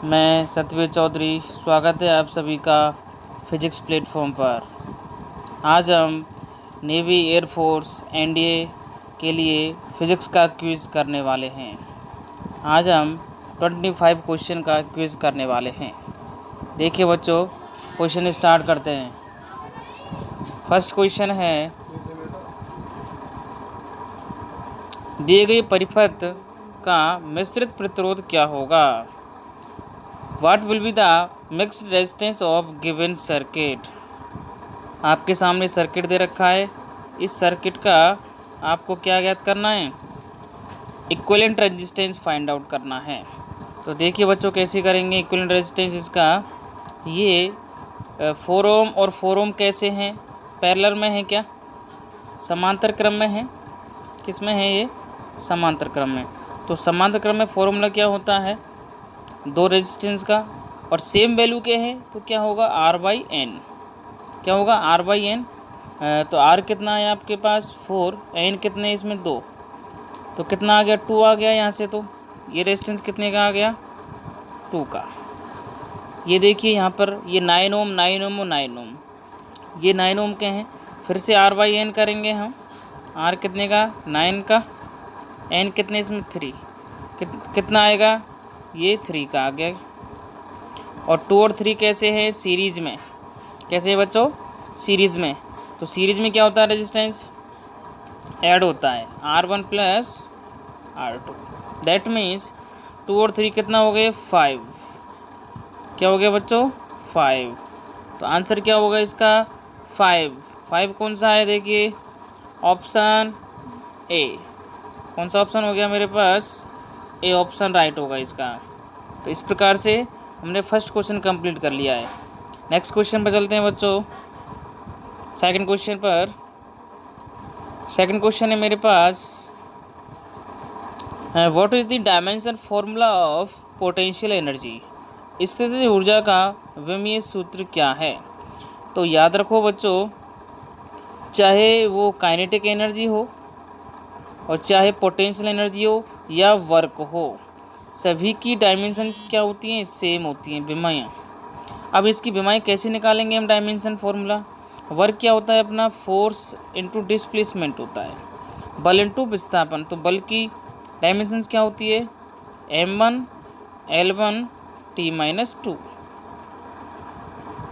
मैं सतवीर चौधरी, स्वागत है आप सभी का फिजिक्स प्लेटफॉर्म पर। आज हम नेवी, एयरफोर्स, एनडीए के लिए फ़िज़िक्स का क्विज़ करने वाले हैं। आज हम 25 क्वेश्चन का क्विज़ करने वाले हैं। देखिए बच्चों, क्वेश्चन स्टार्ट करते हैं। फर्स्ट क्वेश्चन है, दिए गए परिपथ का मिश्रित प्रतिरोध क्या होगा? What will be the mixed resistance of given circuit? आपके सामने सर्किट दे रखा है। इस सर्किट का आपको क्या ज्ञात करना है? इक्विवेलेंट रेजिस्टेंस फाइंड आउट करना है। तो देखिए बच्चों, कैसे करेंगे इक्विवेलेंट रेजिस्टेंस इसका। ये 4 ओम और 4 ओम कैसे हैं? पैरेलल में है क्या? समांतर क्रम में है। किस में है ये? समांतर क्रम में। तो समांतर क्रम में फॉर्मूला क्या होता है? दो रेजिस्टेंस का और सेम वैल्यू के हैं तो क्या होगा? R/N। क्या होगा? R/N। तो R कितना है आपके पास? 4। N कितने इसमें? 2। तो कितना आ गया? 2 आ गया यहाँ से। तो ये रेजिस्टेंस कितने का आ गया? 2 का। ये देखिए यहाँ पर ये 9 ओम, 9 ओम और 9 ओम, ये 9 ओम के हैं। फिर से R/N करेंगे हम। R कितने का? 9 का। N कितने इसमें? 3। कितना आएगा? ये 3 का आ गया। और 2 और 3 कैसे हैं? सीरीज में। कैसे है बच्चों? सीरीज में। तो सीरीज में क्या होता है? रेजिस्टेंस ऐड होता है, R1 plus R2। That means 2 और 3 कितना हो गए? 5। क्या हो गया बच्चों? 5। तो आंसर क्या होगा इसका? 5। 5 कौन सा है? देखिए ऑप्शन ए। कौन सा ऑप्शन हो गया मेरे पास? ए ऑप्शन राइट होगा इसका। तो इस प्रकार से हमने फर्स्ट क्वेश्चन कंप्लीट कर लिया है। नेक्स्ट क्वेश्चन पर चलते हैं बच्चों। सेकंड क्वेश्चन पर। सेकंड क्वेश्चन है मेरे पास, what is the dimension formula of potential energy? स्थितिज ऊर्जा का विमीय सूत्र क्या है? तो याद रखो बच्चों, चाहे वो काइनेटिक एनर्जी हो और चाहे पोटेंशियल एनर्जी हो या वर्क हो, सभी की डायमेंशंस क्या होती हैं? सेम होती हैं, विमाएँ। अब इसकी विमाएँ कैसे निकालेंगे हम? Dimension formula. वर्क क्या होता है अपना? फोर्स इनटू डिस्प्लेसमेंट होता है, बल इनटू विस्थापन। तो बल की डायमेंशंस क्या होती है? M1 L1 T-2।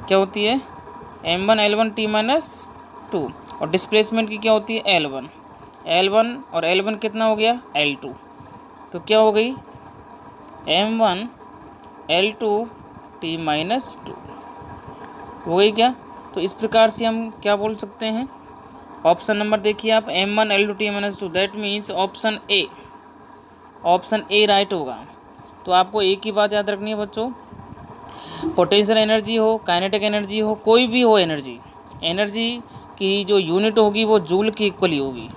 क्या होती है? M1 L1 T-2। और डिस्प्लेसमेंट की क्या होती है? L1 और L1 कितना हो गया? L2। तो क्या हो गई? M1 L2 T-2 हो गई क्या? तो इस प्रकार से हम क्या बोल सकते हैं? ऑप्शन नंबर देखिए आप, M1 L2 T-2। That means option A. Option A right होगा। तो आपको एक ही बात याद रखनी है बच्चों, पोटेंशियल एनर्जी हो, काइनेटिक एनर्जी हो, कोई भी हो एनर्जी, एनर्जी की जो यूनिट होगी वो जूल की इक्वली होगी।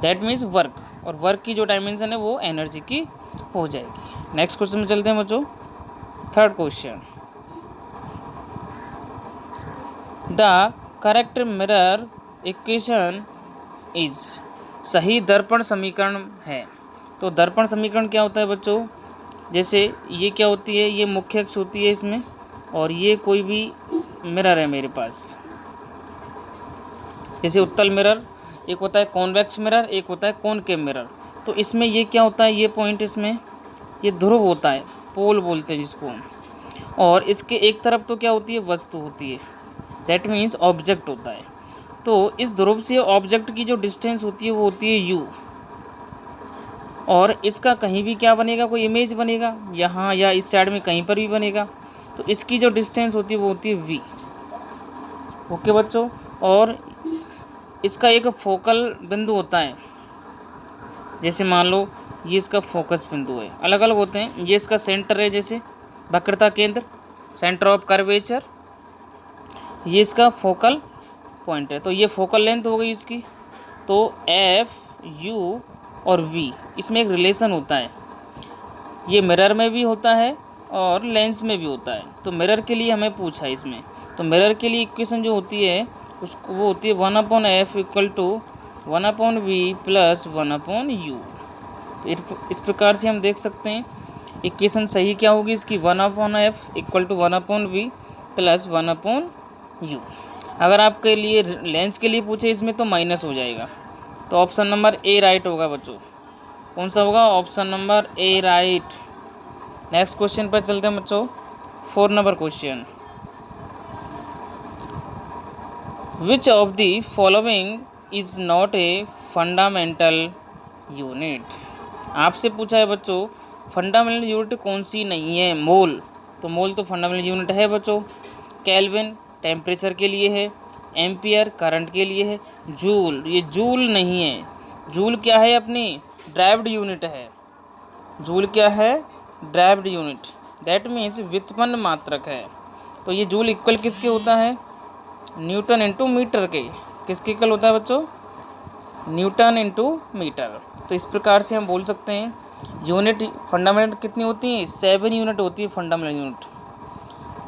दैट मीन्स वर्क, और वर्क की जो डायमेंशन है वो एनर्जी की हो जाएगी। नेक्स्ट क्वेश्चन में चलते हैं बच्चों। Third question, the correct mirror equation is. सही दर्पण समीकरण है। तो दर्पण समीकरण क्या होता है बच्चों? जैसे ये क्या होती है? ये मुख्य अक्ष होती है इसमें, और ये कोई भी मिरर है मेरे पास। जैसे उत्तल मिरर, एक होता है कॉन्वेक्स मिरर, एक होता है कॉनकेव मिरर। तो इसमें ये क्या होता है? ये पॉइंट इसमें ये ध्रुव होता है, पोल बोलते हैं जिसको। और इसके एक तरफ तो क्या होती है? वस्तु होती है। दैट मीन्स ऑब्जेक्ट होता है। तो इस ध्रुव से ऑब्जेक्ट की जो डिस्टेंस होती है वो होती है u। और इसका कहीं भी क्या बनेगा? कोई इमेज बनेगा, यहाँ या इस साइड में कहीं पर भी बनेगा। तो इसकी जो डिस्टेंस होती है वो होती है v। ओके बच्चों। और इसका एक फोकल बिंदु होता है। जैसे मान लो ये इसका फोकस बिंदु है, अलग अलग होते हैं। ये इसका सेंटर है, जैसे वक्रता केंद्र, सेंटर ऑफ कर्वेचर। ये इसका फोकल पॉइंट है। तो ये फोकल लेंथ हो गई इसकी। तो F, U और V, इसमें एक रिलेशन होता है। ये मिरर में भी होता है और लेंस में भी होता है। तो मिरर के लिए हमें पूछा इसमें। तो मिरर के लिए इक्वेशन जो होती है उसको वो होती है 1/F = 1/V + 1/U। तो इस प्रकार से हम देख सकते हैं इक्वेशन सही क्या होगी इसकी, 1/f equal to 1/v plus 1/u। अगर आपके लिए लेंस के लिए पूछे इसमें तो माइनस हो जाएगा। तो ऑप्शन नंबर ए राइट होगा बच्चों। कौन सा होगा, option number A right. Next question पर चलते हैं बच्चों, 4 number question. Which of the following is not a fundamental unit. आपसे पूछा है बच्चों फंडामेंटल यूनिट कौन सी नहीं है। मोल, तो मोल तो फंडामेंटल यूनिट है बच्चों। केल्विन टेम्परेचर के लिए है, एम्पियर करंट के लिए है, जूल ये जूल नहीं है। जूल क्या है, अपनी ड्राइव्ड यूनिट है। जूल क्या है, ड्राइव्ड यूनिट, दैट मीन्स व्युत्पन्न मात्रक है। तो ये जूल इक्वल किसके होता है, न्यूटन इंटू मीटर के। किसके इक्वल होता है बच्चों, न्यूटन इंटू मीटर। तो इस प्रकार से हम बोल सकते हैं यूनिट फंडामेंटल कितनी होती हैं, 7 यूनिट होती है फंडामेंटल यूनिट।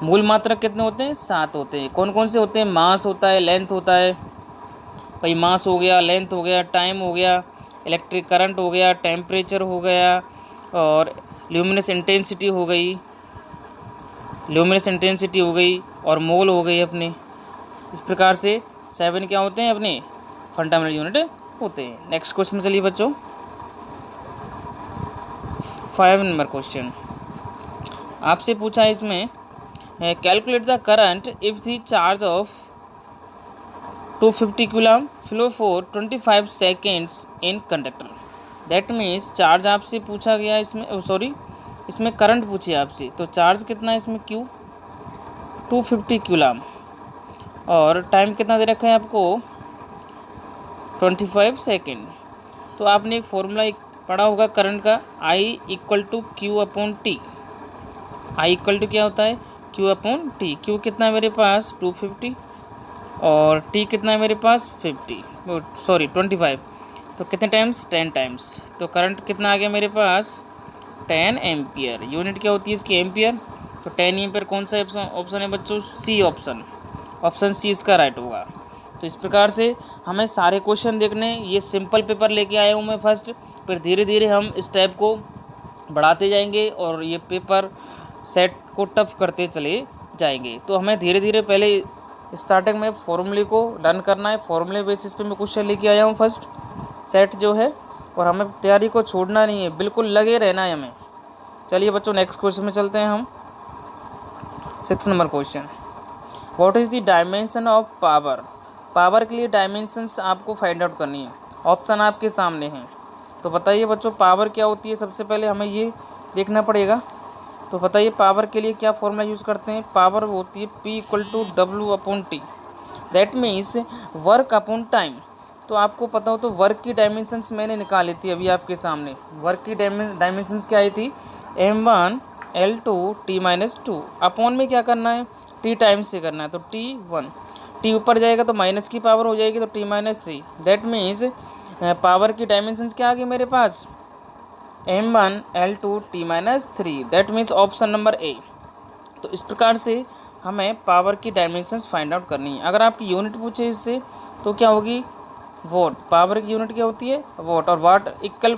मूल मात्रक कितने होते हैं, 7 होते हैं। कौन कौन से होते हैं, मास होता है, लेंथ होता है, भाई मास हो गया, लेंथ हो गया, टाइम हो गया, इलेक्ट्रिक करंट हो गया, टेम्परेचर हो गया, और ल्यूमिनस इंटेंसिटी हो गई, ल्यूमिनस इंटेंसिटी हो गई, और मोल हो गई अपने। इस प्रकार से 7 क्या होते हैं, अपने फंडामेंटल यूनिट होते हैं। नेक्स्ट क्वेश्चन में चलिए बच्चों, 5 नंबर क्वेश्चन आपसे पूछा है इसमें, calculate the current if the charge of 250 coulomb flow for 25 seconds in conductor. That means charge आपसे पूछा गया इसमें, सॉरी इसमें करंट पूछी आपसे, तो चार्ज कितना है इसमें Q 250 कूलम, और टाइम कितना दे रखा है आपको 25 सेकेंड। तो आपने एक फॉर्मूला पढ़ा होगा करंट का, I equal to Q/T। I equal to क्या होता है, Q/T। Q कितना है मेरे पास 250, और T कितना है मेरे पास 25। तो कितने टाइम्स, 10 टाइम्स। तो करंट कितना आ गया मेरे पास 10 एम्पियर। यूनिट क्या होती है इसकी, एम्पियर। तो 10 एम्पियर कौन सा ऑप्शन है बच्चों, सी ऑप्शन, ऑप्शन सी इसका राइट होगा। तो इस प्रकार से हमें सारे क्वेश्चन देखने, ये सिंपल पेपर लेके आया हूँ मैं फर्स्ट, फिर धीरे धीरे हम इस टाइप को बढ़ाते जाएंगे और ये पेपर सेट को टफ करते चले जाएंगे। तो हमें धीरे धीरे पहले स्टार्टिंग में फॉर्मूले को डन करना है। फॉर्मूले बेसिस पे मैं क्वेश्चन लेके आया हूँ फर्स्ट सेट जो है, और हमें तैयारी को छोड़ना नहीं है, बिल्कुल लगे रहना है हमें। चलिए बच्चों नेक्स्ट क्वेश्चन में चलते हैं हम, 6 number question. What is the dimension of power. Power के लिए डायमेंशंस आपको फाइंड आउट करनी है। ऑप्शन आपके सामने हैं, तो बताइए बच्चों पावर क्या होती है। सबसे पहले हमें ये देखना पड़ेगा। तो बताइए पावर के लिए क्या फॉर्मूला यूज़ करते हैं। पावर होती है P equal to W/T, that means work upon time. तो आपको पता हो तो वर्क की डायमेंशंस मैंने निकाली थी अभी आपके सामने। वर्क की डायमेंशंस क्या आई थी, M1 L2 T-2। अपॉन में क्या करना है, T टाइम्स से करना है, तो T1। T ऊपर जाएगा तो माइनस की पावर हो जाएगी, तो T-3। दैट मीन्स पावर की डायमेंशंस क्या आ गई मेरे पास, M1 L2 T-3। That means option number A. तो इस प्रकार से हमें पावर की डायमेंशंस फाइंड आउट करनी है। अगर आपकी यूनिट पूछे इससे तो क्या होगी, वॉट। पावर की यूनिट क्या होती है, वॉट। और वाट इक्वल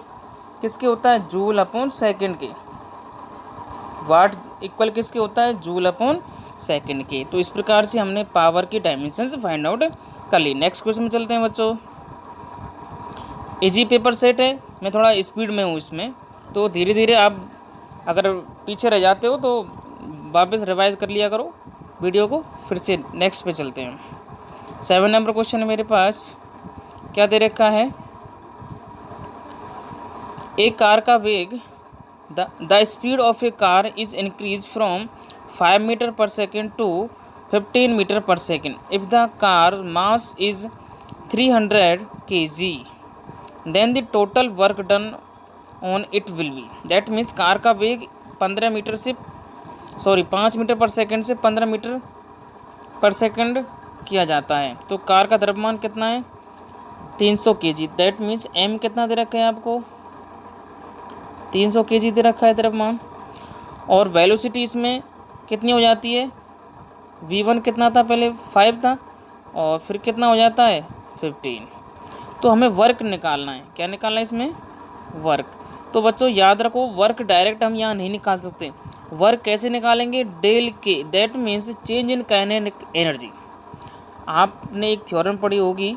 किसके होता है, जूल अपॉन सेकेंड के। वाट इक्वल किसके होता है, जूल अपॉन सेकेंड के। तो इस प्रकार से हमने पावर की डायमेंशंस फाइंड आउट कर ली। नेक्स्ट क्वेश्चन में चलते हैं बच्चों। इजी पेपर सेट है, मैं थोड़ा स्पीड में हूँ इसमें, तो धीरे धीरे आप अगर पीछे रह जाते हो तो वापस रिवाइज कर लिया करो वीडियो को। फिर से नेक्स्ट पे चलते हैं। 7 नंबर क्वेश्चन है मेरे पास, क्या दे रखा है, एक कार का वेग, the speed of a car is increase from 5 metre per second to 15 metre per second if the car mass is 300 kg, then the total work done on it will be. That means car का वेग 5 metre per second से 15 metre per second किया जाता है। तो car का द्रव्यमान कितना है, 300 kg। दैट मीन्स m कितना दे रखा है आपको, 300 kg दे रखा है द्रव्यमान। और वेलोसिटी इसमें कितनी हो जाती है, v1 कितना था पहले 5 था, और फिर कितना हो जाता है 15। तो हमें वर्क निकालना है, क्या निकालना है इसमें, वर्क। तो बच्चों याद रखो, वर्क डायरेक्ट हम यहाँ नहीं निकाल सकते। वर्क कैसे निकालेंगे? डेल के, that means change in kinetic energy. आपने एक थ्योरम पढ़ी होगी,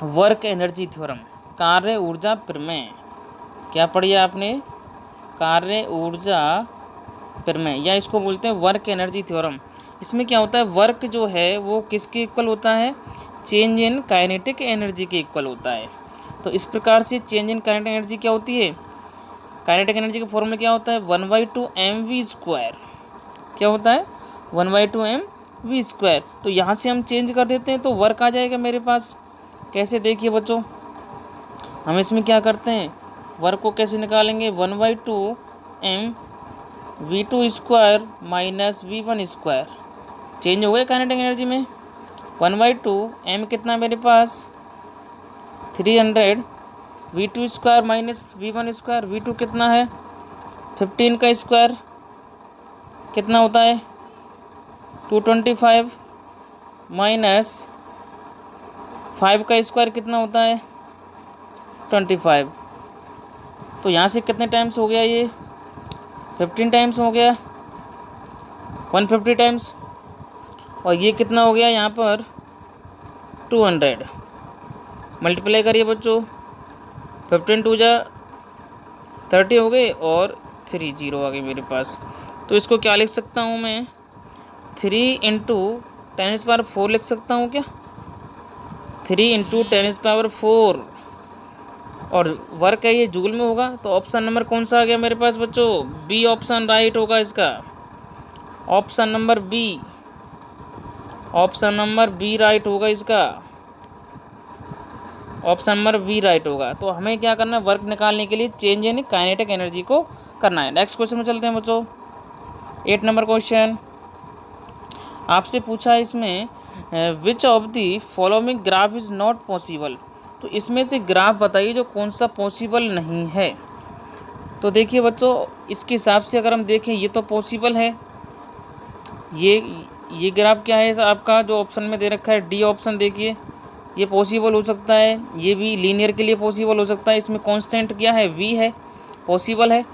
वर्क एनर्जी थ्योरम, कार्य ऊर्जा प्रमेय। क्या पढ़ी है आपने? कार्य ऊर्जा प्रमेय, या इसको बोलते हैं वर्क एनर्जी थ्योरम। इसमें क्या होता है, वर्क जो है वो किसके इक्वल होता है? चेंज इन काइनेटिक एनर्जी के इक्वल होता है। तो इस प्रकार से चेंज इन काइनेटिक एनर्जी क्या होती है? काइनेटिक एनर्जी का फॉर्मूला क्या होता है? 1/2 mv²। क्या होता है? 1/2 mv²। तो यहाँ से हम चेंज कर देते हैं तो वर्क आ जाएगा मेरे पास। कैसे? देखिए बच्चों, हम इसमें क्या करते हैं, वर्क को कैसे निकालेंगे? 1/2 mv² माइनस v1²। चेंज हो गया काइनेटिक एनर्जी में। 1/2 m कितना मेरे पास? 300, v2² माइनस v1²। v2 कितना है? 15 का स्क्वायर कितना होता है? 225 माइनस 5 का स्क्वायर कितना होता है? 25। तो यहाँ से कितने टाइम्स हो गया? ये 15 टाइम्स हो गया, 150 टाइम्स। और ये कितना हो गया यहाँ पर? 200। मल्टीप्लाई करिए बच्चों, 15 2 जा 30 हो गए और 3 0 आ गए मेरे पास। तो इसको क्या लिख सकता हूँ मैं? 3 × 10⁴ लिख सकता हूँ क्या? 3 × 10⁴। और वर्क है ये जूल में होगा, तो ऑप्शन नंबर कौन सा आ गया मेरे पास बच्चों? बी ऑप्शन राइट होगा इसका। Option number B, option number B right होगा इसका। ऑप्शन नंबर बी राइट होगा। तो हमें क्या करना है? वर्क निकालने के लिए चेंज इन काइनेटिक एनर्जी को करना है। नेक्स्ट क्वेश्चन में चलते हैं बच्चों। 8 नंबर क्वेश्चन आपसे पूछा है इसमें, which of the following graph is not possible. तो इसमें से ग्राफ बताइए जो कौन सा पॉसिबल नहीं है। तो देखिए बच्चों, इसके हिसाब से अगर हम देखें, ये तो पॉसिबल है। ये ग्राफ क्या है आपका जो ऑप्शन में दे रखा है? D option. देखिए ये पॉसिबल हो सकता है, ये भी लीनियर के लिए पॉसिबल हो सकता है। इसमें कांस्टेंट क्या है? वी है, पॉसिबल है।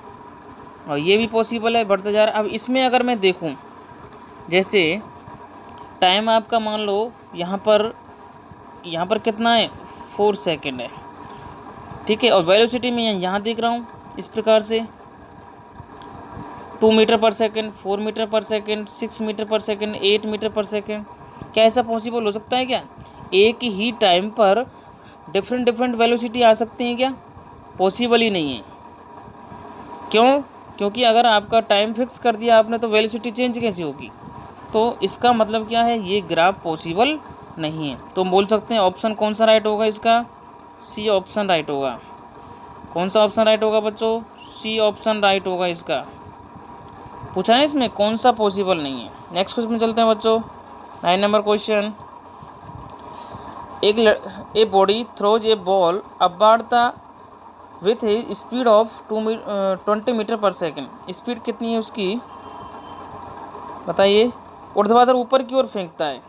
और ये भी पॉसिबल है, बढ़ता जा रहा है। अब इसमें अगर मैं देखूं, जैसे टाइम आपका मान लो यहाँ पर कितना है? 4 सेकेंड है, ठीक है। और वेलोसिटी में यहाँ देख रहा हूँ इस प्रकार से 2 metre per second, 4 metre per second, 6 metre per second, 8 metre per second. क्या ऐसा पॉसिबल हो सकता है क्या? एक ही टाइम पर डिफरेंट वेलोसिटी आ सकती हैं क्या? पॉसिबल ही नहीं है। क्यों? क्योंकि अगर आपका टाइम फिक्स कर दिया आपने तो वेलोसिटी चेंज कैसे होगी? तो इसका मतलब क्या है? ये ग्राफ पॉसिबल नहीं है। तो हम बोल सकते हैं ऑप्शन कौन सा राइट होगा इसका? सी ऑप्शन राइट होगा। कौन सा ऑप्शन राइट होगा बच्चों? सी ऑप्शन राइट होगा इसका। पूछा है इसमें कौन सा पॉसिबल नहीं है। नेक्स्ट क्वेश्चन में चलते हैं बच्चों। 9 number question, a body throws a ball upward the with a speed of 20 metre per second. Speed कितनी है उसकी बताइए? ऊर्ध्वाधर ऊपर की ओर फेंकता है।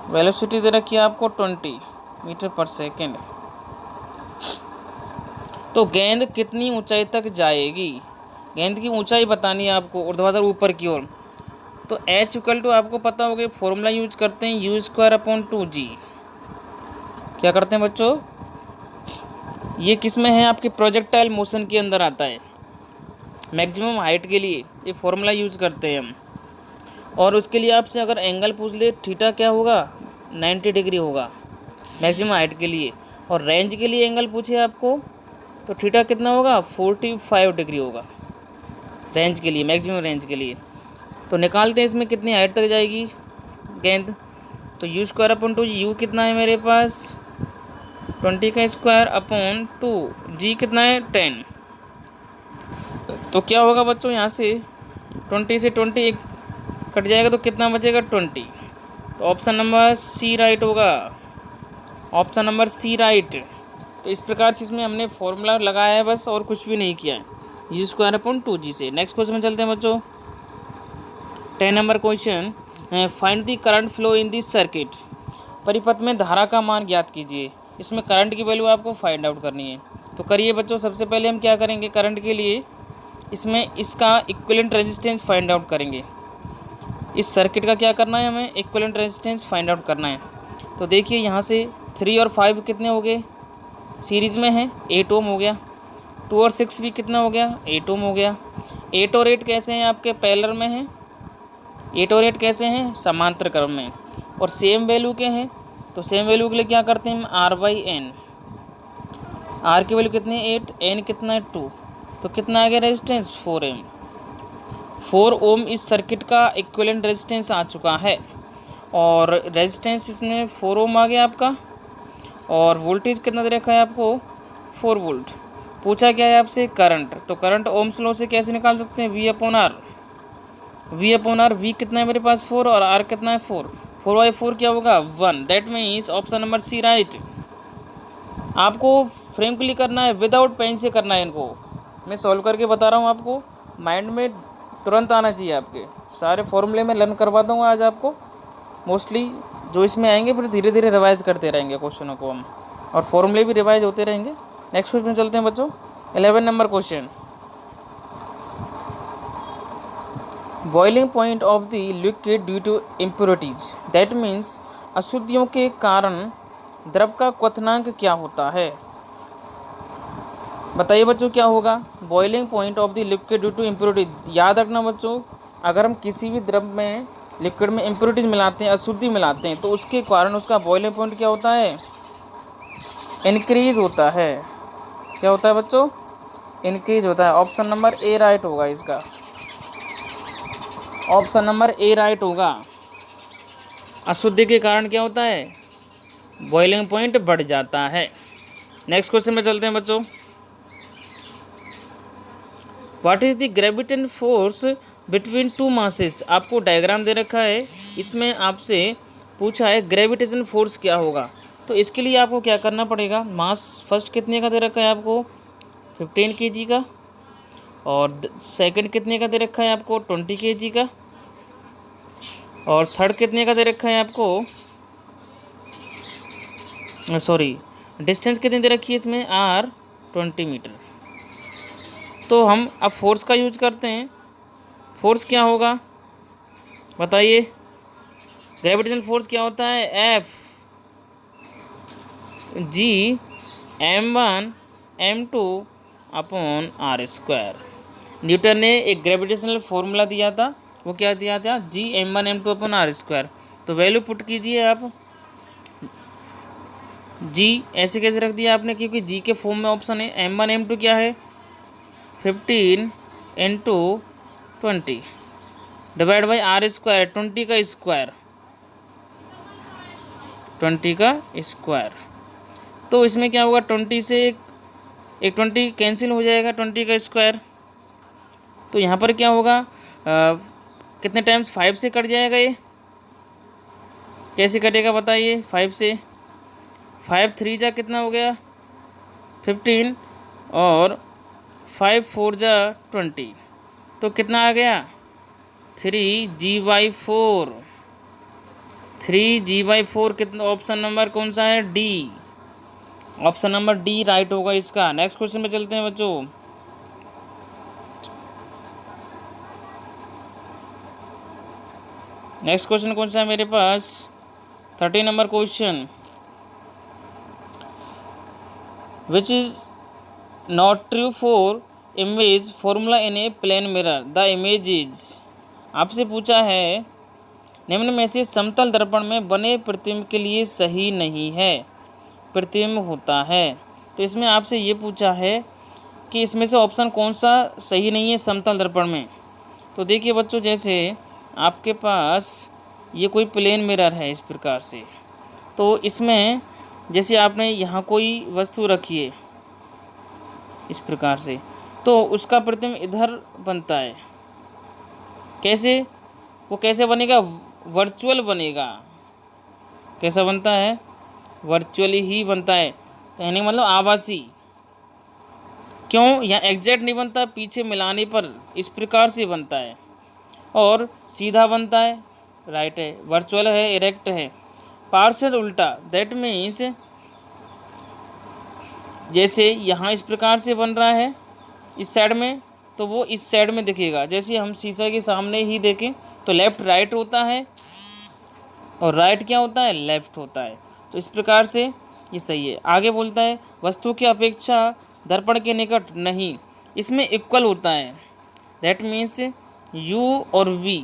वेलोसिटी दे रखी है आपको 20 मीटर पर सेकेंड। तो गेंद कितनी ऊंचाई तक जाएगी? गेंद की ऊंचाई बतानी है आपको ऊर्ध्वाधर ऊपर की ओर। तो H = आपको पता होगा, फॉर्मूला यूज करते हैं U²/2G। क्या करते हैं बच्चों? ये किस में है? आपके प्रोजेक्टाइल मोशन के अंदर आता है। मैक्सिमम हाइट के लिए ये फॉर्मूला यूज करते हैं हम। और उसके लिए आपसे अगर एंगल पूछ ले, थीटा क्या होगा? 90 डिग्री होगा मैक्सिमम हाइट के लिए। और रेंज के लिए एंगल पूछे आपको तो थीटा कितना होगा? 45 डिग्री होगा रेंज के लिए, मैक्सिमम रेंज के लिए। तो निकालते हैं इसमें कितनी हाइट तक जाएगी गेंद। तो U²/2, U कितना है मेरे पास? 20 का स्क्वायर अपॉन 2, G कितना है? 10। तो क्या होगा बच्चों? यहाँ से 20 से 20 कट जाएगा तो कितना बचेगा? 20। तो ऑप्शन नंबर सी राइट होगा। Option number C right. तो इस प्रकार से इसमें हमने फॉर्मूला लगाया है बस, और कुछ भी नहीं किया है, U²/2G से। नेक्स्ट क्वेश्चन में चलते हैं बच्चों। 10 number question, find the current flow in this circuit. परिपथ में धारा का मान ज्ञात कीजिए। इसमें करंट की वैल्यू आपको फाइंड आउट करनी है। तो करिए बच्चों, सबसे पहले हम क्या करेंगे, करंट के लिए इसमें इसका इक्विवेलेंट रेजिस्टेंस फाइंड आउट करेंगे। इस सर्किट का क्या करना है, हमें इक्विवेलेंट रेजिस्टेंस फाइंड आउट करना है। तो देखिए यहाँ से 3 और 5 कितने हो गए, सीरीज़ में है, 8 ओम हो गया। 2 और 6 भी कितना हो गया, 8 ओम हो गया। 8 और 8 कैसे हैं आपके, पैरेलल में हैं। 8 और 8 कैसे हैं, समांतर क्रम में, और सेम वैल्यू के हैं। तो सेम वैल्यू के लिए क्या करते हैं हम, R/N। R की वैल्यू कितनी है, 8, N कितना है, 2, तो कितना आ गया रेजिस्टेंस, 4 ओम। 4 ओम इस सर्किट का इक्विवेलेंट रेजिस्टेंस आ चुका है, और रेजिस्टेंस इसमें 4 ओम आ गया आपका, और वोल्टेज कितना दे रखा है आपको, 4 वोल्ट। पूछा क्या है आपसे, करंट। तो करंट ओम्स लॉ से कैसे निकाल सकते हैं, V/R। V/R, V कितना है मेरे पास, 4, और R कितना है, 4। 4/4 क्या होगा, 1। That means option number C right. आपको फ्रेंकली करना है, विदाउट पेन से करना है इनको। मैं सॉल्व करके बता रहा हूँ आपको, माइंड में तुरंत आना चाहिए आपके। सारे फॉर्मूले में लर्न करवा दूँगा आज आपको, मोस्टली जो इसमें आएंगे, फिर धीरे धीरे रिवाइज करते रहेंगे क्वेश्चनों को हम, और फॉर्मूले भी रिवाइज होते रहेंगे। नेक्स्ट क्वेश्चन में चलते हैं बच्चों, 11 number question. Boiling point of the liquid due to impurities, that means अशुद्धियों के कारण द्रव का क्वथनांक क्या होता है। बताइए बच्चों क्या होगा, boiling point of the liquid due to impurities. याद रखना बच्चों, अगर हम किसी भी द्रव में, लिक्विड में इम्प्योरिटीज मिलाते हैं, अशुद्धि मिलाते हैं, तो उसके कारण उसका बॉइलिंग पॉइंट क्या होता है, इंक्रीज होता है। क्या होता है बच्चों, इंक्रीज होता है। ऑप्शन नंबर ए राइट होगा इसका, ऑप्शन नंबर ए राइट होगा। अशुद्धि के कारण क्या होता है, बॉइलिंग पॉइंट बढ़ जाता है। नेक्स्ट क्वेश्चन में चलते हैं बच्चों। What is the gravitation force between two masses. आपको डायग्राम दे रखा है, इसमें आपसे पूछा है ग्रेविटेशन फोर्स क्या होगा। तो इसके लिए आपको क्या करना पड़ेगा, मास फर्स्ट कितने का दे रखा है आपको, 15 kg का, और सेकंड कितने का दे रखा है आपको, 20 kg का, और थर्ड कितने का दे रखा है आपको, सॉरी डिस्टेंस कितनी दे रखी है इसमें, R 20 मीटर। तो हम अब फोर्स का यूज करते हैं। फोर्स क्या होगा बताइए, ग्रेविटेशनल फोर्स क्या होता है, F G m1 m2 upon r²। Newton ने एक ग्रेविटेशनल फॉर्मूला दिया था, वो क्या दिया था, G m1 m2 upon r²। तो वैल्यू पुट कीजिए आप, G ऐसे कैसे रख दिया आपने, क्योंकि G के फॉर्म में ऑप्शन है। m1 m2 क्या है, 15 इंटू 20 डिवाइड बाई r², 20 का स्क्वायर, 20 का स्क्वायर। तो इसमें क्या होगा, 20 से एक 20 कैंसिल हो जाएगा, 20 का स्क्वायर। तो यहाँ पर क्या होगा, कितने टाइम्स, 5 से कट जाएगा, ये कैसे कटेगा बताइए, 5 से, 5 3 जा कितना हो गया 15, और 5 4 जा 20, तो कितना आ गया 3g/4, 3g/4 कितना, ऑप्शन नंबर कौन सा है, D. Option number D right होगा इसका। नेक्स्ट क्वेश्चन में चलते हैं बच्चों। नेक्स्ट क्वेश्चन कौन सा है मेरे पास, 30 number question. Which is not true for image formula in a plane mirror, the image is. आपसे पूछा है निम्न में से समतल दर्पण में बने प्रतिबिंब के लिए सही नहीं है, प्रतिबिंब होता है। तो इसमें आपसे ये पूछा है कि इसमें से ऑप्शन कौन सा सही नहीं है समतल दर्पण में। तो देखिए बच्चों, जैसे आपके पास ये कोई प्लेन मिरर है इस प्रकार से, तो इसमें जैसे आपने यहाँ कोई वस्तु रखी है इस प्रकार से, तो उसका प्रतिबिंब इधर बनता है। कैसे, वो कैसे बनेगा, वर्चुअल बनेगा। कैसा बनता है, वर्चुअली ही बनता है, कहने का मतलब आभासी। क्यों, यहाँ एग्जैक्ट नहीं बनता, पीछे मिलाने पर इस प्रकार से बनता है, और सीधा बनता है, राइट है, वर्चुअल है, इरेक्ट है। पार्शियल उल्टा, दैट मीन्स जैसे यहाँ इस प्रकार से बन रहा है इस साइड में, तो वो इस साइड में दिखेगा। जैसे हम शीशा के सामने ही देखें तो लेफ़्ट राइट होता है और राइट क्या होता है, लेफ़्ट होता है। तो इस प्रकार से ये सही है। आगे बोलता है वस्तु की अपेक्षा दर्पण के निकट नहीं, इसमें इक्वल होता है। दैट मीन्स u और v,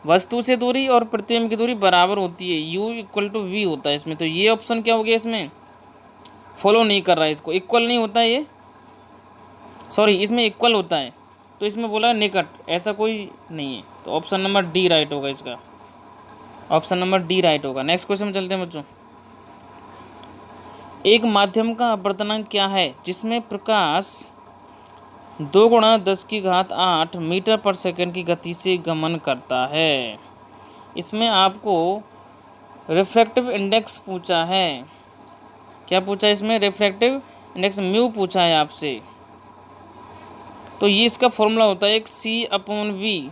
वस्तु से दूरी और प्रतिबिंब की दूरी बराबर होती है, u इक्वल टू v होता है इसमें। तो ये ऑप्शन क्या हो गया, इसमें फॉलो नहीं कर रहा है, इसको इक्वल नहीं होता है ये, सॉरी इसमें इक्वल होता है, तो इसमें बोला निकट, ऐसा कोई नहीं है। तो ऑप्शन नंबर डी राइट होगा इसका, ऑप्शन नंबर डी राइट होगा। नेक्स्ट क्वेश्चन में चलते हैं बच्चों। एक माध्यम का अपवर्तनांक क्या है जिसमें प्रकाश 2 गुणा 10⁸ मीटर पर सेकंड की गति से गमन करता है। इसमें आपको रिफ्रैक्टिव इंडेक्स पूछा है। क्या पूछा है इसमें, रिफ्रैक्टिव इंडेक्स म्यू पूछा है आपसे। तो ये इसका फॉर्मूला होता है एक C/V,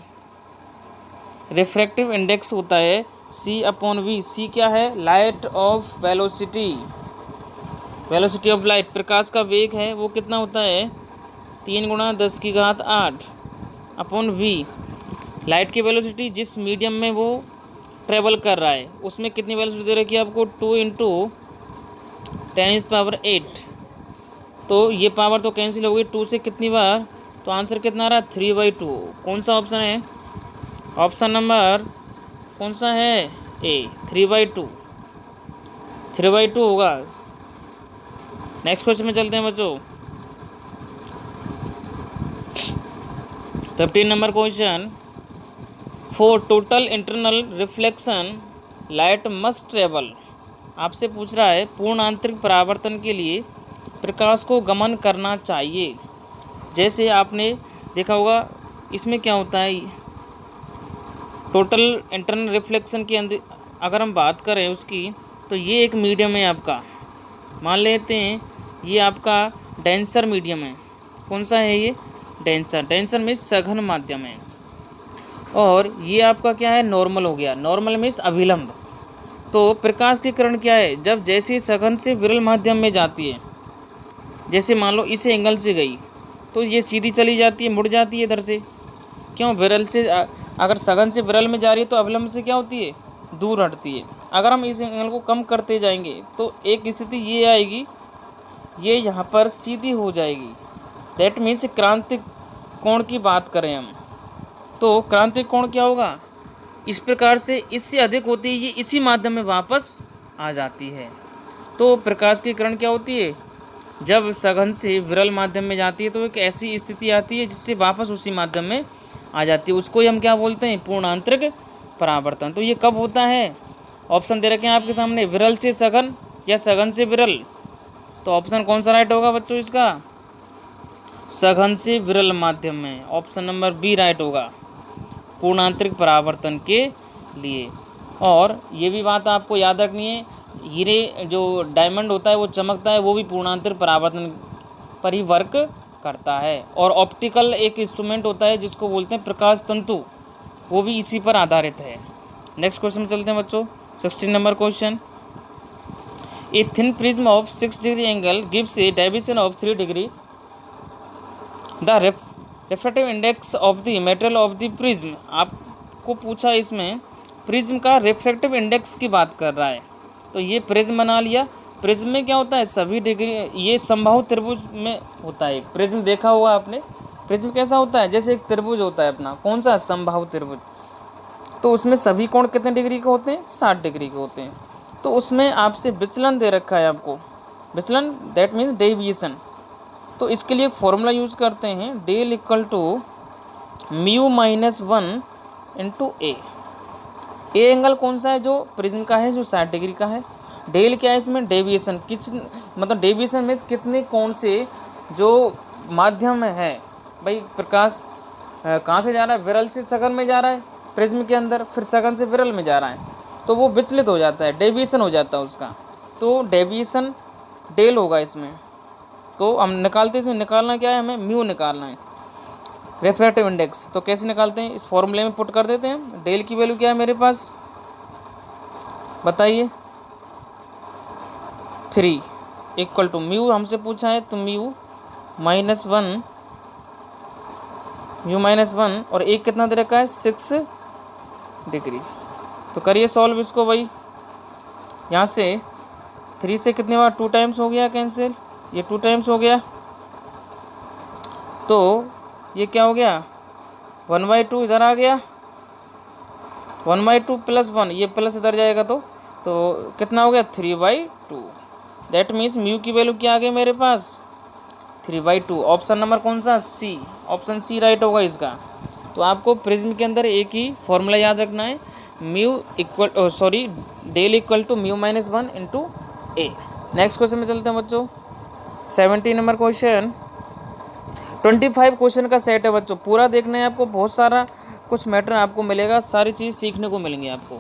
रिफ्रैक्टिव इंडेक्स होता है C/V। C क्या है, light of velocity, velocity of light, प्रकाश का वेग है वो कितना होता है 3 गुणा 10⁸ अपॉन v। लाइट की वेलोसिटी जिस मीडियम में वो ट्रेवल कर रहा है उसमें कितनी वेलोसिटी दे रखी है आपको, 2 × 10⁸। तो ये पावर तो कैंसिल हो गई, 2 से कितनी बार, तो आंसर कितना आ रहा है 3/2। कौन सा ऑप्शन है, ऑप्शन नंबर कौन सा है, ए, 3/2, 3/2 होगा। नेक्स्ट क्वेश्चन में चलते हैं बच्चों। 15 number question, for total internal reflection light must travel. आपसे पूछ रहा है पूर्ण आंतरिक परावर्तन के लिए प्रकाश को गमन करना चाहिए। जैसे आपने देखा होगा इसमें क्या होता है, टोटल इंटरनल रिफ्लेक्शन के अंदर अगर हम बात करें उसकी, तो ये एक मीडियम है आपका, मान लेते हैं ये आपका डेंसर मीडियम है। कौन सा है ये, डेंसर, डेंसर में सघन माध्यम है। और ये आपका क्या है, नॉर्मल हो गया, नॉर्मल में अभिलंब। तो प्रकाश की किरण क्या है, जब जैसे सघन से विरल माध्यम में जाती है, जैसे मान लो इस एंगल से गई तो ये सीधी चली जाती है, मुड़ जाती है इधर से, क्यों, विरल से अगर सघन से विरल में जा रही है तो अभिलंब से क्या होती है, दूर हटती है। अगर हम इस एंगल को कम करते जाएंगे तो एक स्थिति ये आएगी, ये यहाँ पर सीधी हो जाएगी। दैट मीन्स क्रांतिक कोण की बात करें हम, तो क्रांतिक कोण क्या होगा, इस प्रकार से इससे अधिक होती है, ये इसी माध्यम में वापस आ जाती है। तो प्रकाश की किरण क्या होती है, जब सघन से विरल माध्यम में जाती है तो एक ऐसी स्थिति आती है जिससे वापस उसी माध्यम में आ जाती है, उसको ही हम क्या बोलते हैं, पूर्ण आंतरिक परावर्तन। तो ये कब होता है, ऑप्शन दे रखे हैं आपके सामने, विरल से सघन या सघन से विरल। तो ऑप्शन कौन सा राइट होगा बच्चों इसका, सघन से विरल माध्यम में, ऑप्शन नंबर बी राइट होगा, पूर्ण आंतरिक परावर्तन के लिए। और ये भी बात आपको याद रखनी है, हीरे जो डायमंड होता है वो चमकता है, वो भी पूर्णांतरिक परावर्तन पर ही वर्क करता है। और ऑप्टिकल एक इंस्ट्रूमेंट होता है जिसको बोलते हैं प्रकाश तंतु, वो भी इसी पर आधारित है। नेक्स्ट क्वेश्चन में चलते हैं बच्चों। 16 number question, a thin prism of 6 degree angle gives A deviation of 3 degree, the refractive index of the material of the prism. आपको पूछा इसमें प्रिज्म का रिफ्रैक्टिव इंडेक्स की बात कर रहा है। तो ये प्रिज्म बना लिया, प्रिज्म में क्या होता है सभी डिग्री, ये समबाहु त्रिभुज में होता है। प्रिज्म देखा होगा आपने, प्रिज्म कैसा होता है, जैसे एक त्रिभुज होता है अपना, कौन सा, समबाहु त्रिभुज। तो उसमें सभी कोण कितने डिग्री के होते हैं, 60 डिग्री के होते हैं। तो उसमें आपसे विचलन दे रखा है आपको, विचलन दैट मीन्स डेविएशन। तो इसके लिए एक फॉर्मूला यूज़ करते हैं, del equal to mu minus 1 into A. A angle कौन सा है, जो प्रिज्म का है, जो 60 डिग्री का है। डेल क्या है इसमें, डेविएशन, मतलब डेविएशन में कितने कोण से जो माध्यम है, भाई प्रकाश कहाँ से जा रहा है, विरल से सघन में जा रहा है प्रिज्म के अंदर, फिर सघन से विरल में जा रहा है, तो वो विचलित हो जाता है, डेविएशन हो जाता है उसका। तो डेविएशन डेल होगा इसमें। तो हम निकालते हैं, इसमें निकालना क्या है, हमें म्यू निकालना है, रिफ्रैक्टिव इंडेक्स। तो कैसे निकालते हैं, इस फॉर्मूले में पुट कर देते हैं। डेल की वैल्यू क्या है मेरे पास, बताइए, 3, इक्वल टू म्यू हमसे पूछा है, तो म्यू माइनस वन और एक कितना दे रखा है 6 डिग्री। तो करिए सॉल्व इसको भाई। यहाँ से 3 से कितने बार 2 टाइम्स हो गया कैंसिल, ये 2 टाइम्स हो गया, तो ये क्या हो गया 1/2 इधर आ गया, 1/2 प्लस 1, ये प्लस इधर जाएगा तो कितना हो गया 3/2। दैट मीन्स म्यू की वैल्यू क्या आ गई मेरे पास 3/2। ऑप्शन नंबर कौन सा सी, ऑप्शन सी राइट होगा इसका। तो आपको प्रिज्म के अंदर एक ही फॉर्मूला याद रखना है, del equal to mu minus 1 into A. Next question में चलते हैं बच्चों। 17 नंबर क्वेश्चन, 25 क्वेश्चन का सेट है बच्चों, पूरा देखना है आपको, बहुत सारा कुछ मैटर आपको मिलेगा, सारी चीज़ सीखने को मिलेंगी आपको।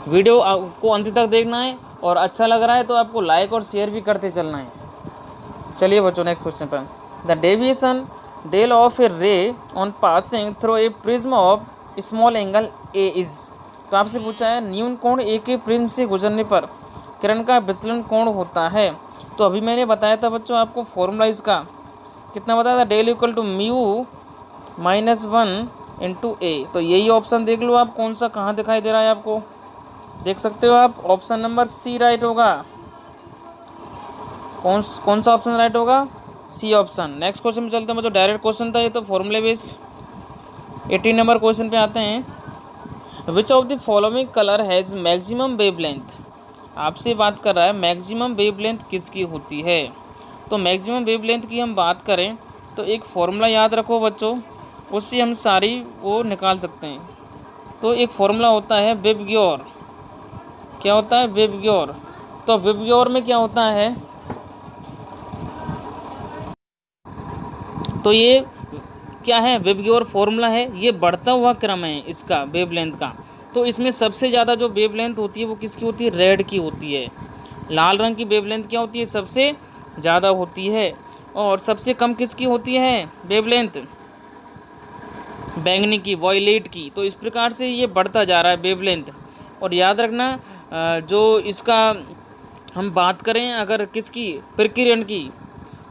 वीडियो को अंत तक देखना है और अच्छा लग रहा है तो आपको लाइक और शेयर भी करते चलना है। चलिए बच्चों नेक्स्ट क्वेश्चन पर। द डेविएशन डेल ऑफ ए रे on passing through a prism of small angle A is. तो आपसे पूछा है न्यून कोण ए के प्रिज्म से गुजरने पर किरण का विचलन कोण होता है। तो अभी मैंने बताया था बच्चों आपको फॉर्मूला इसका कितना बताया था, del equal to mu minus 1 into A. तो यही ऑप्शन देख लो आप, कौन सा कहाँ दिखाई दे रहा है आपको, देख सकते हो आप, ऑप्शन नंबर सी राइट होगा। कौन सा ऑप्शन राइट होगा, सी ऑप्शन। नेक्स्ट क्वेश्चन में चलते हैं बच्चों, डायरेक्ट क्वेश्चन था ये तो फॉर्मूले बेस। 18 नंबर क्वेश्चन पे आते हैं। Which of the following colour has maximum wavelength. आपसे बात कर रहा है मैक्सिमम वेवलेंथ किसकी होती है। तो मैक्सिमम वेवलेंथ की हम बात करें तो एक फॉर्मूला याद रखो बच्चों, उससे हम सारी वो निकाल सकते हैं। तो एक फॉर्मूला होता है विबग्योर, क्या होता है विबग्योर। तो विबग्योर में क्या होता है, तो ये क्या है विबग्योर फॉर्मूला है, ये बढ़ता हुआ क्रम है इसका वेवलेंथ का। तो इसमें सबसे ज़्यादा जो वेवलेंथ होती है वो किसकी होती है, रेड की होती है। लाल रंग की वेवलेंथ क्या होती है, सबसे ज़्यादा होती है। और सबसे कम किसकी होती है वेवलेंथ, बैंगनी की, वॉयलेट की। तो इस प्रकार से ये बढ़ता जा रहा है वेवलेंथ। और याद रखना जो इसका हम बात करें अगर किसकी प्रकिरण की,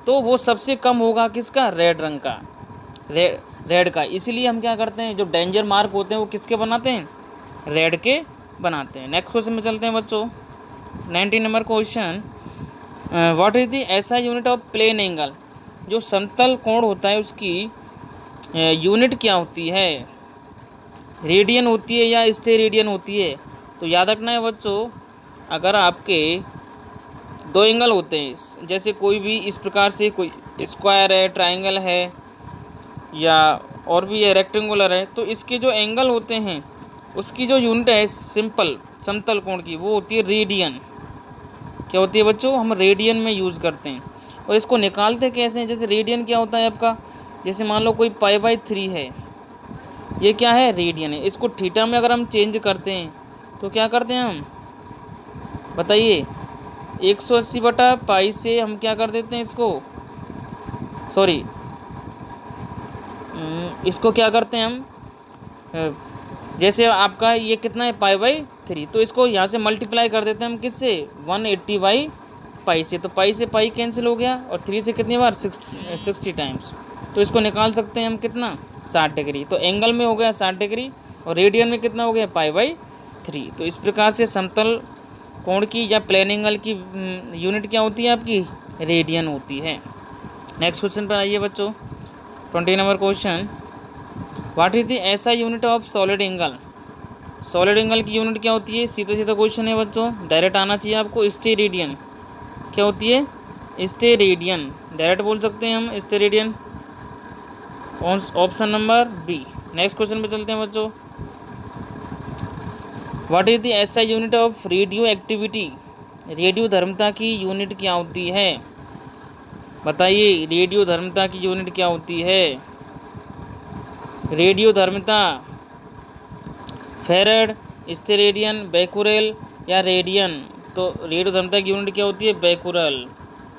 तो वो सबसे कम होगा किसका, रेड रंग का, रेड का। इसीलिए हम क्या करते हैं, जो डेंजर मार्क होते हैं वो किसके बनाते हैं, रेड के बनाते हैं। नेक्स्ट क्वेश्चन में चलते हैं बच्चों। 19 number question, what is the SI unit of plane angle. जो समतल कोण होता है उसकी यूनिट क्या होती है, रेडियन होती है या स्टेरेडियन होती है। तो याद रखना है बच्चों, अगर आपके दो एंगल होते हैं, जैसे कोई भी इस प्रकार से कोई स्क्वायर है, ट्रायंगल है या और भी है, रेक्टेंगुलर है, तो इसके जो एंगल होते हैं उसकी जो यूनिट है सिंपल समतल कोण की वो होती है रेडियन। क्या होती है बच्चों, हम रेडियन में यूज़ करते हैं। और इसको निकालते कैसे हैं, जैसे रेडियन क्या होता है आपका, जैसे मान लो कोई π/3 है, ये क्या है रेडियन है। इसको थीटा में अगर हम चेंज करते हैं तो क्या करते हैं हम, बताइए 180/π से हम क्या कर देते हैं इसको, सॉरी इसको क्या करते हैं हम, जैसे आपका ये कितना है π/3, तो इसको यहाँ से मल्टीप्लाई कर देते हैं हम किससे, 180/π से। तो पाई से पाई कैंसिल हो गया और 3 से कितनी बार 60 टाइम्स। तो इसको निकाल सकते हैं हम कितना 60 डिग्री। तो एंगल में हो गया 60 डिग्री और रेडियन में कितना हो गया π/3। तो इस प्रकार से समतल कोण की या प्लेन एंगल की यूनिट क्या होती है आपकी, रेडियन होती है। नेक्स्ट क्वेश्चन पर आइए बच्चों। 20 number question, what is the SI unit of solid angle. Solid angle की यूनिट क्या होती है, सीधा सीधा क्वेश्चन है बच्चों, डायरेक्ट आना चाहिए आपको। स्टेरेडियन क्या होती है, स्टेरेडियन, डायरेक्ट बोल सकते हैं हम steradian, option number B. Next question पे चलते हैं बच्चों। What is the SI unit of radioactivity. रेडियो धर्मता की यूनिट क्या होती है, बताइए रेडियो धर्मता की यूनिट क्या होती है। रेडियो धर्मता फेरेड, स्टेरेडियन, बैकुरेल या रेडियन। तो रेडियो धर्मता की यूनिट क्या होती है, बैकुरल।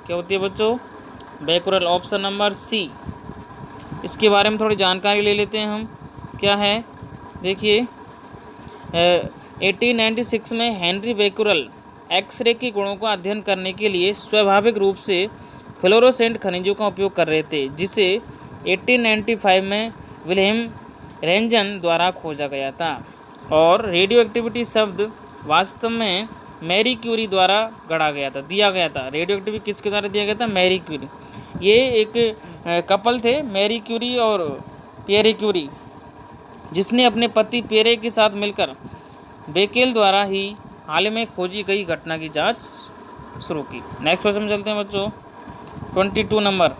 क्या होती है बच्चों, बैकुरल, ऑप्शन नंबर सी। इसके बारे में थोड़ी जानकारी ले लेते हैं हम, क्या है देखिए। 1896 में हेनरी बैकुरल एक्सरे के गुणों का अध्ययन करने के लिए स्वाभाविक रूप से फ्लोरोसेंट खनिजों का उपयोग कर रहे थे, जिसे 1895 में विल्हेम रेंजन द्वारा खोजा गया था। और रेडियो एक्टिविटी शब्द वास्तव में मैरी क्यूरी द्वारा गढ़ा गया था, दिया गया था। रेडियो एक्टिविटी किसके द्वारा दिया गया था? Marie Curie. ये एक कपल थे, मैरी क्यूरी और पियरे क्यूरी, जिसने अपने पति पियरे के साथ मिलकर बेकेल द्वारा ही हाल में खोजी गई घटना की जांच शुरू की। नेक्स्ट क्वेश्चन में चलते हैं बच्चों। 22 नंबर,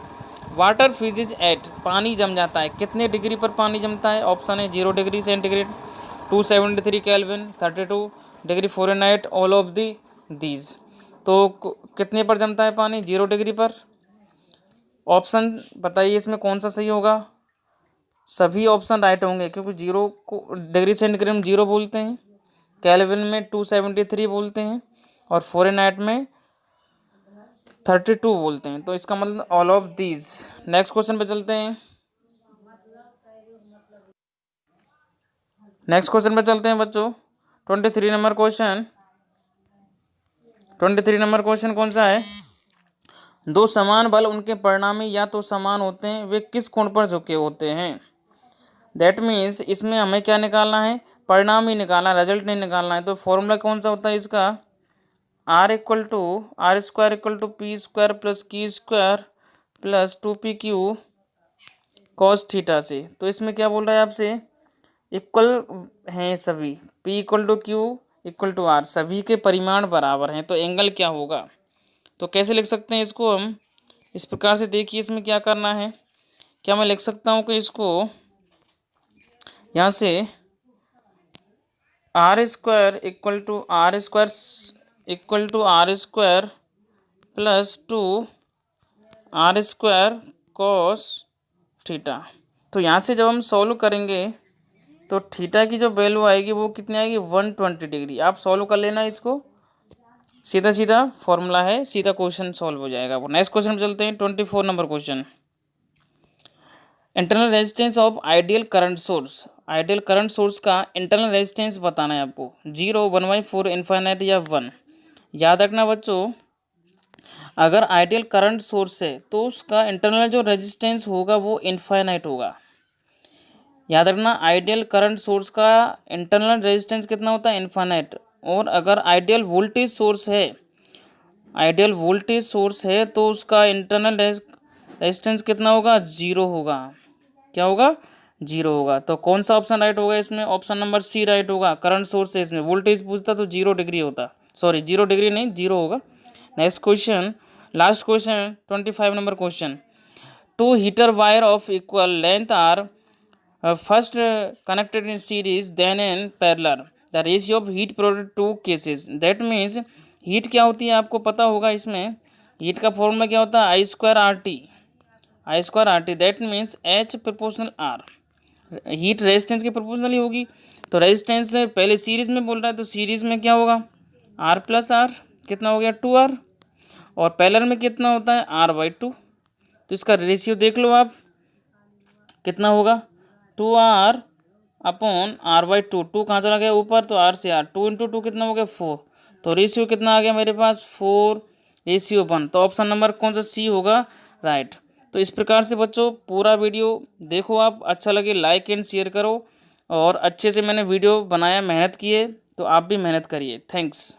वाटर फ्रीजेज एट, पानी जम जाता है, कितने डिग्री पर पानी जमता है? ऑप्शन है 0 degree centigrade, 273 kelvin, 32 degree Fahrenheit, all of these. तो कितने पर जमता है पानी? 0 डिग्री पर। ऑप्शन बताइए इसमें कौन सा सही होगा? सभी ऑप्शन राइट होंगे, क्योंकि 0 को डिग्री सेंटीग्रेड में 0 बोलते हैं, केल्विन में 273 बोलते हैं, और फ़ारेनहाइट में 32 बोलते हैं। तो इसका मतलब all of these. Next question पे चलते हैं। नेक्स्ट क्वेश्चन पे चलते हैं बच्चों। 23 नंबर क्वेश्चन। 23 नंबर क्वेश्चन कौन सा है? दो समान बल उनके परिणामी या तो समान होते हैं, वे किस कोण पर झुके होते हैं? दैट मीन्स इसमें हमें क्या निकालना है? परिणाम ही निकालना, रिजल्ट नहीं निकालना है। तो फॉर्मूला कौन सा होता है इसका? R square equal to P square plus Q square plus 2pq cos theta से। तो इसमें क्या बोल रहा है आपसे? इक्वल हैं सभी, p equal to q equal to r, सभी के परिमाण बराबर हैं, तो एंगल क्या होगा? तो कैसे लिख सकते हैं इसको हम? इस प्रकार से देखिए, इसमें क्या करना है। क्या मैं लिख सकता हूँ कि इसको यहाँ से R square equal to r square plus 2r square cos theta. तो यहाँ से जब हम सॉल्व करेंगे तो थीटा की जो वैल्यू आएगी वो कितनी आएगी? 120 डिग्री। आप सॉल्व कर लेना इसको, सीधा सीधा फॉर्मूला है, सीधा क्वेश्चन सॉल्व हो जाएगा। वो नेक्स्ट क्वेश्चन में चलते हैं। 24 number question, internal resistance of ideal current source. Ideal current source का इंटरनल रेजिस्टेंस बताना है आपको, 0, 1/4, इनफाइनाइट या 1। याद रखना बच्चों, अगर आइडियल करंट सोर्स है तो उसका इंटरनल जो रेजिस्टेंस होगा वो इनफाइनाइट होगा। याद रखना, आइडियल करंट सोर्स का इंटरनल रेजिस्टेंस कितना होता है? इनफाइनाइट। और अगर आइडियल वोल्टेज सोर्स है तो उसका इंटरनल रेजिस्टेंस कितना होगा? 0 होगा। क्या होगा? 0 होगा। तो कौन सा ऑप्शन राइट होगा इसमें? ऑप्शन नंबर सी राइट होगा। करंट सोर्स है, इसमें वोल्टेज पूछता तो 0 डिग्री होता, सॉरी 0 डिग्री नहीं, 0 होगा। Next question, last question, 25 number question, 2 heater wire of equal length are first connected in series then in parallel, the ratio of heat produced two cases. That means heat क्या होती है आपको पता होगा। इसमें heat का फॉर्मूला क्या होता है? I square R T. That means H proportional R. Heat resistance के प्रोपोर्शनल ही होगी। तो रेजिस्टेंस पहले सीरीज में बोल रहा है, तो सीरीज में क्या होगा? R प्लस आर, कितना हो गया? 2R। और पैरेलल में कितना होता है? R/2। तो इसका रेशियो देख लो आप, कितना होगा? 2R upon R/2। 2 कहाँ चला गया? ऊपर, तो R से R, 2 इंटू 2 कितना हो गया? 4। तो रेशियो कितना आ गया मेरे पास? 4:1। तो ऑप्शन नंबर कौन सा? सी होगा राइट। तो इस प्रकार से बच्चों पूरा वीडियो देखो आप, अच्छा लगे लाइक एंड शेयर करो, और अच्छे से मैंने वीडियो बनाया, मेहनत की है, तो आप भी मेहनत करिए। थैंक्स।